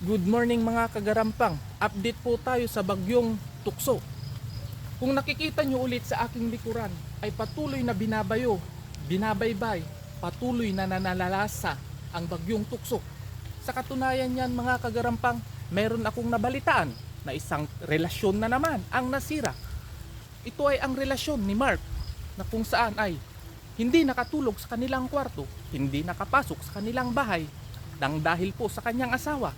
Good morning mga kagarampang. Update po tayo sa bagyong Tukso. Kung nakikita nyo ulit sa aking likuran ay patuloy na binabaybay, patuloy na nananalasa ang bagyong Tukso. Sa katunayan yan mga kagarampang, meron akong nabalitaan na isang relasyon na naman ang nasira. Ito ay ang relasyon ni Mark na kung saan ay hindi nakatulog sa kanilang kwarto, hindi nakapasok sa kanilang bahay nang dahil po sa kanyang asawa.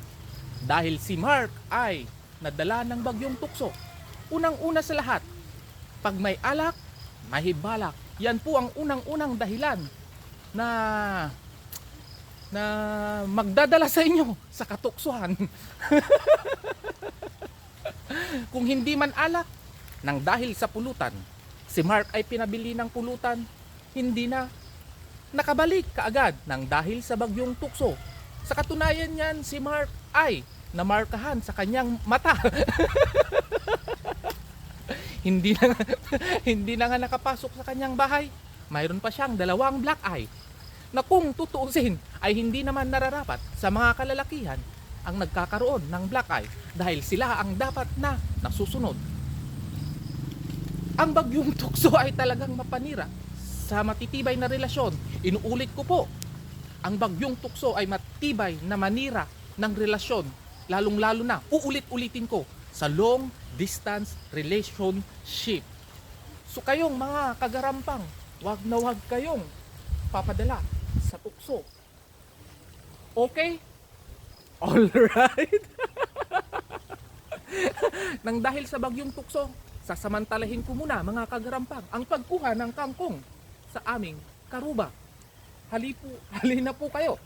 Dahil si Mark ay nadala ng bagyong Tukso. Unang-una sa lahat, pag may alak, may balak. Yan po ang unang-unang dahilan na magdadala sa inyo sa katuksohan. Kung hindi man alak, nang dahil sa pulutan, si Mark ay pinabili ng pulutan, hindi na nakabalik kaagad nang dahil sa bagyong Tukso. Sa katunayan niyan, si Mark ay namarkahan sa kanyang mata. hindi na hindi na nga nakapasok sa kanyang bahay. Mayroon pa siyang 2 black eye na kung tutuusin ay hindi naman nararapat sa mga kalalakihan ang nagkakaroon ng black eye dahil sila ang dapat na nasusunod. Ang bagyong Tukso ay talagang mapanira sa matitibay na relasyon. Inuulit ko po, ang bagyong Tukso ay matibay na manira ng relasyon, lalong-lalo na, uulit-ulitin ko, sa long distance relationship. So kayong mga kagarampang, wag na wag kayong papadala sa tukso. Okay? Alright? Nang dahil sa bagyong Tukso, sasamantalahin ko muna mga kagarampang ang pagkuha ng kangkong sa aming karuba. Halina po kayo.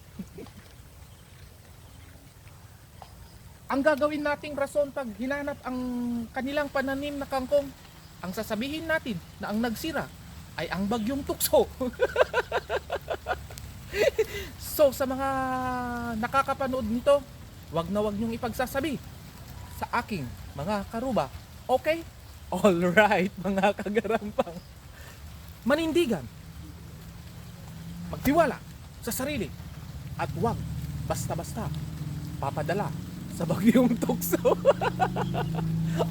Ang gagawin nating rason pag hinanap ang kanilang pananim na kangkong, ang sasabihin natin na ang nagsira ay ang bagyong Tukso. So sa mga nakakapanood nito, wag na wag niyong ipagsasabi sa aking mga karuba. Okay? Alright mga kagarampang. Manindigan, magtiwala sa sarili at wag basta-basta papadala sa bagyong Tukso.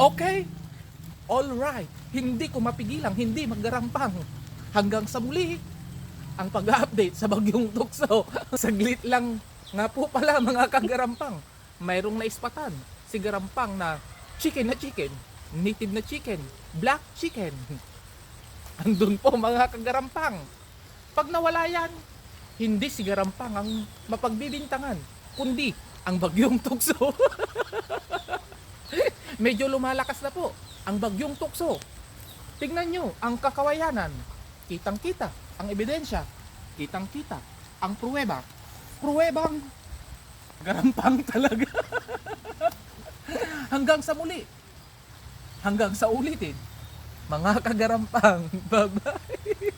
Okay? Alright. Hindi ko mapigilang hindi maggarampang. Hanggang sa muli, ang pag-update sa bagyong Tukso. Saglit lang nga po pala mga kagarampang. Mayroong naispatan si garampang na chicken, native na chicken, black chicken. Andun po mga kagarampang. Pag nawala yan, hindi si garampang ang mapagbibintangan, kundi ang bagyong Tukso. Medyo lumalakas na po ang bagyong Tukso. Tingnan nyo ang kakawayanan. Kitang-kita ang ebidensya. Kitang-kita ang pruweba. Pruwebang garampang talaga. Hanggang sa muli. Hanggang sa ulitin. Mga kagarampang. Bye-bye.